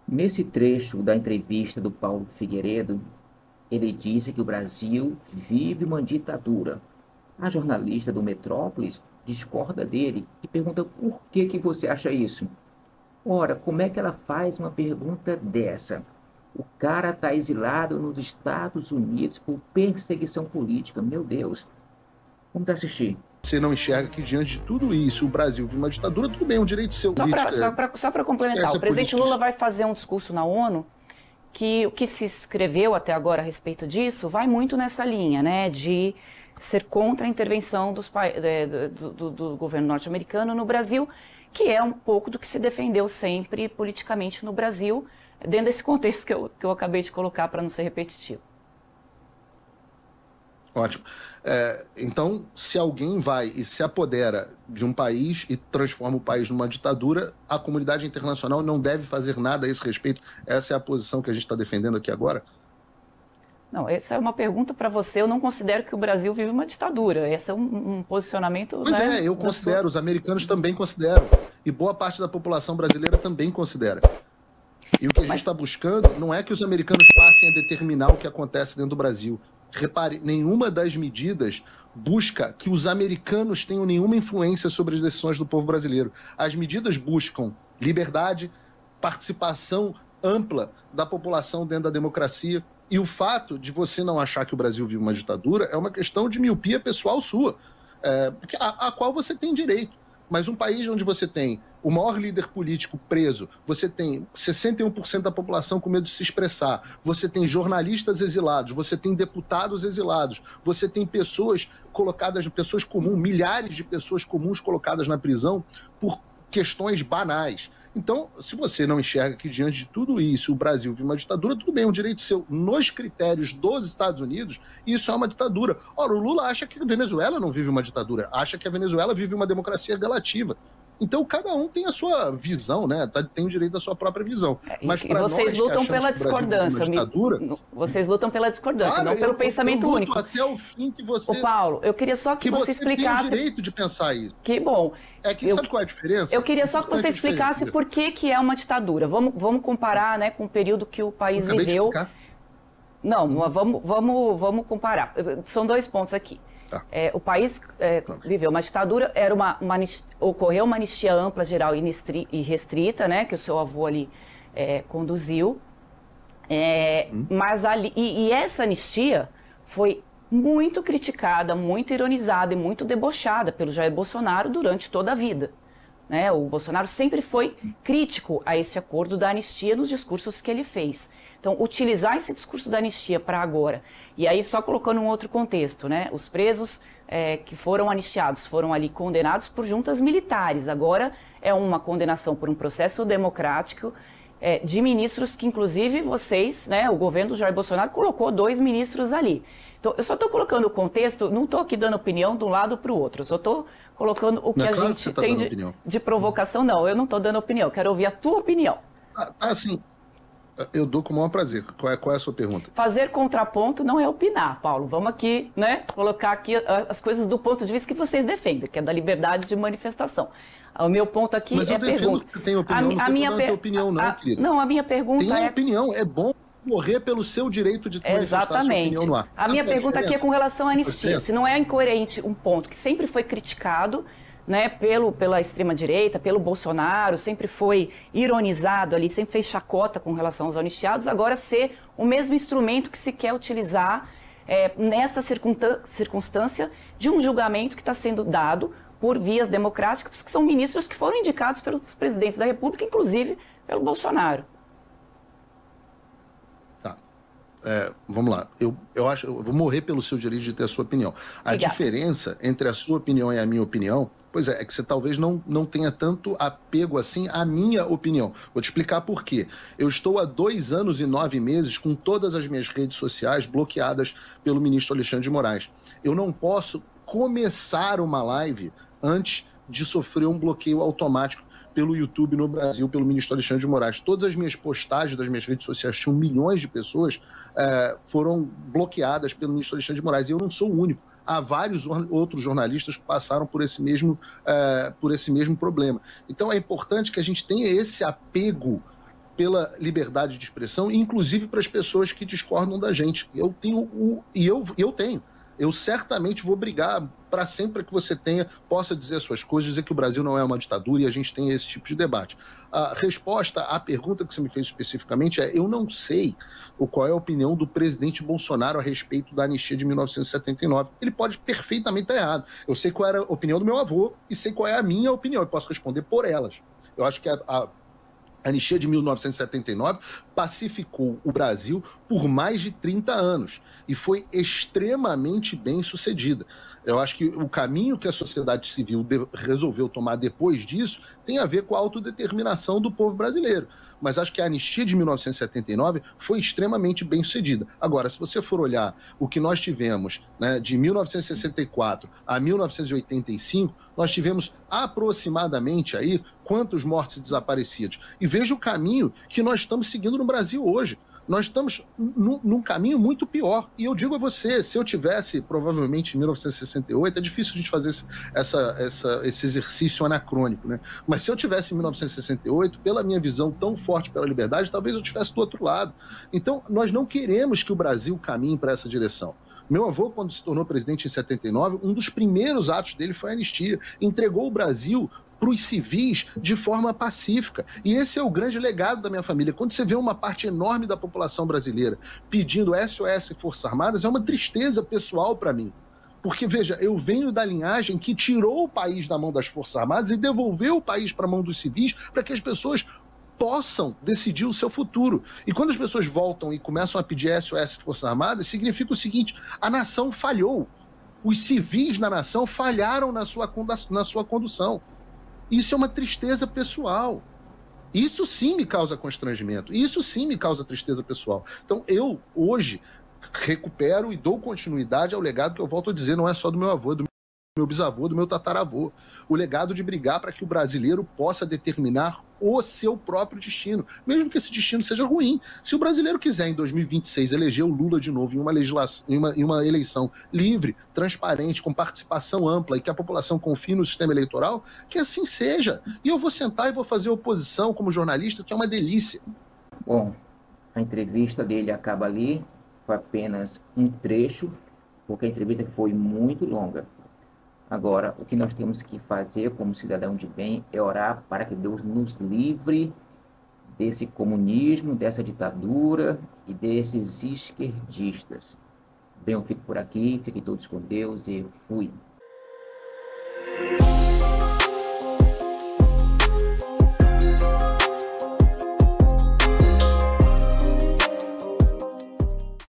Nesse trecho da entrevista do Paulo Figueiredo, ele disse que o Brasil vive uma ditadura. A jornalista do Metrópolis discorda dele e pergunta por que você acha isso. Ora, como é que ela faz uma pergunta dessa? O cara está exilado nos Estados Unidos por perseguição política. Meu Deus. Vamos assistir. Você não enxerga que, diante de tudo isso, o Brasil vive uma ditadura, tudo bem, é um direito seu. Só para complementar, o presidente Lula vai fazer um discurso na ONU que o que se escreveu até agora a respeito disso vai muito nessa linha, né, de ser contra a intervenção do governo norte-americano no Brasil, que é um pouco do que se defendeu sempre politicamente no Brasil, dentro desse contexto que eu acabei de colocar para não ser repetitivo. Ótimo. Então, se alguém vai e se apodera de um país e transforma o país numa ditadura, a comunidade internacional não deve fazer nada a esse respeito? Essa é a posição que a gente está defendendo aqui agora? Não, essa é uma pergunta para você. Eu não considero que o Brasil vive uma ditadura. Esse é um posicionamento... Pois né, eu considero, os americanos também consideram. E boa parte da população brasileira também considera. E o que a gente está buscando não é que os americanos passem a determinar o que acontece dentro do Brasil. Repare, nenhuma das medidas busca que os americanos tenham nenhuma influência sobre as decisões do povo brasileiro. As medidas buscam liberdade, participação ampla da população dentro da democracia. E o fato de você não achar que o Brasil vive uma ditadura é uma questão de miopia pessoal sua, a qual você tem direito. Mas um país onde você tem o maior líder político preso, você tem 61% da população com medo de se expressar, você tem jornalistas exilados, você tem deputados exilados, você tem pessoas colocadas, pessoas comuns, milhares de pessoas comuns colocadas na prisão por questões banais. Então, se você não enxerga que, diante de tudo isso, o Brasil vive uma ditadura, tudo bem, é um direito seu. Nos critérios dos Estados Unidos, isso é uma ditadura. Ora, o Lula acha que a Venezuela não vive uma ditadura, acha que a Venezuela vive uma democracia relativa. Então, cada um tem a sua visão, né? Tem o direito da sua própria visão. Mas para vocês lutam pela discordância. Vocês lutam pela discordância, não pelo pensamento único. Até o fim que você... Ô, Paulo, eu queria só que você explicasse... tem o direito de pensar isso. Que bom. Sabe qual é a diferença? Eu queria só que você explicasse por que é uma ditadura. Vamos comparar, né, com o período que o país viveu. Não, vamos comparar. São dois pontos aqui. Tá. O país viveu uma ditadura, ocorreu uma anistia ampla, geral e restrita, né, que o seu avô ali conduziu. Mas essa anistia foi muito criticada, muito ironizada e muito debochada pelo Jair Bolsonaro durante toda a vida. Né? O Bolsonaro sempre foi crítico a esse acordo da anistia nos discursos que ele fez. Então, utilizar esse discurso da anistia para agora, e aí só colocando um outro contexto, né? Os presos que foram anistiados foram ali condenados por juntas militares. Agora é uma condenação por um processo democrático de ministros que, inclusive, vocês, né, o governo do Jair Bolsonaro colocou 2 ministros ali. Então, eu só estou colocando o contexto, não estou aqui dando opinião de um lado para o outro, eu só estou colocando o que a gente tem de provocação. Não, eu não estou dando opinião, quero ouvir a tua opinião. Assim, eu dou com o maior prazer. Qual é a sua pergunta? Fazer contraponto não é opinar, Paulo. Vamos aqui, né, colocar aqui as coisas do ponto de vista que vocês defendem, que é da liberdade de manifestação. O meu ponto aqui é a pergunta. Mas eu tenho opinião, não tem problema ter opinião, não, querida. Não, a minha pergunta tem opinião, é bom morrer pelo seu direito de manifestar sua opinião no ar. A minha pergunta aqui é com relação à anistia. Se não é incoerente um ponto que sempre foi criticado, né, pela extrema-direita, pelo Bolsonaro, sempre foi ironizado ali, sempre fez chacota com relação aos anistiados, agora ser o mesmo instrumento que se quer utilizar nessa circunstância de um julgamento que está sendo dado por vias democráticas, que são ministros que foram indicados pelos presidentes da República, inclusive pelo Bolsonaro. Vamos lá, eu vou morrer pelo seu direito de ter a sua opinião. A diferença entre a sua opinião e a minha opinião, é que você talvez não tenha tanto apego assim à minha opinião. Vou te explicar por quê. Eu estou há 2 anos e 9 meses com todas as minhas redes sociais bloqueadas pelo ministro Alexandre de Moraes. Eu não posso começar uma live antes de sofrer um bloqueio automático pelo YouTube no Brasil, pelo ministro Alexandre de Moraes. Todas as minhas postagens das minhas redes sociais, tinham milhões de pessoas, foram bloqueadas pelo ministro Alexandre de Moraes. E eu não sou o único. Há vários outros jornalistas que passaram por esse mesmo problema. Então é importante que a gente tenha esse apego pela liberdade de expressão, inclusive para as pessoas que discordam da gente. Eu tenho. Eu certamente vou brigar para sempre que você possa dizer as suas coisas, dizer que o Brasil não é uma ditadura e a gente tem esse tipo de debate. A resposta à pergunta que você me fez especificamente é: eu não sei qual é a opinião do presidente Bolsonaro a respeito da anistia de 1979. Ele pode perfeitamente estar errado. Eu sei qual era a opinião do meu avô e sei qual é a minha opinião. Eu posso responder por elas. Eu acho que a anistia de 1979 pacificou o Brasil por mais de 30 anos e foi extremamente bem sucedida. Eu acho que o caminho que a sociedade civil resolveu tomar depois disso tem a ver com a autodeterminação do povo brasileiro. Mas acho que a anistia de 1979 foi extremamente bem sucedida. Agora, se você for olhar o que nós tivemos, né, de 1964 a 1985, nós tivemos aproximadamente aí quantos mortos e desaparecidos. E veja o caminho que nós estamos seguindo no Brasil hoje. Nós estamos num caminho muito pior. E eu digo a você, se eu tivesse, provavelmente, em 1968, é difícil a gente fazer esse exercício anacrônico, né? Mas se eu tivesse em 1968, pela minha visão tão forte pela liberdade, talvez eu estivesse do outro lado. Então, nós não queremos que o Brasil caminhe para essa direção. Meu avô, quando se tornou presidente em 79, um dos primeiros atos dele foi a anistia. Entregou o Brasil para os civis de forma pacífica. E esse é o grande legado da minha família. Quando você vê uma parte enorme da população brasileira pedindo SOS e Forças Armadas, é uma tristeza pessoal para mim. Porque, veja, eu venho da linhagem que tirou o país da mão das Forças Armadas e devolveu o país para a mão dos civis para que as pessoas possam decidir o seu futuro. E quando as pessoas voltam e começam a pedir SOS e Forças Armadas, significa o seguinte: a nação falhou. Os civis na nação falharam na sua condução. Isso é uma tristeza pessoal. Isso sim me causa constrangimento. Isso sim me causa tristeza pessoal. Então, eu, hoje, recupero e dou continuidade ao legado que eu volto a dizer, não é só do meu avô, é do meu bisavô, do meu tataravô. O legado de brigar para que o brasileiro possa determinar o seu próprio destino, mesmo que esse destino seja ruim. Se o brasileiro quiser, em 2026, eleger o Lula de novo em uma eleição livre, transparente, com participação ampla e que a população confie no sistema eleitoral, que assim seja. E eu vou sentar e vou fazer oposição como jornalista, que é uma delícia. Bom, a entrevista dele acaba ali, foi apenas um trecho, porque a entrevista foi muito longa. Agora, o que nós temos que fazer como cidadão de bem é orar para que Deus nos livre desse comunismo, dessa ditadura e desses esquerdistas. Bem, eu fico por aqui, fiquem todos com Deus e fui.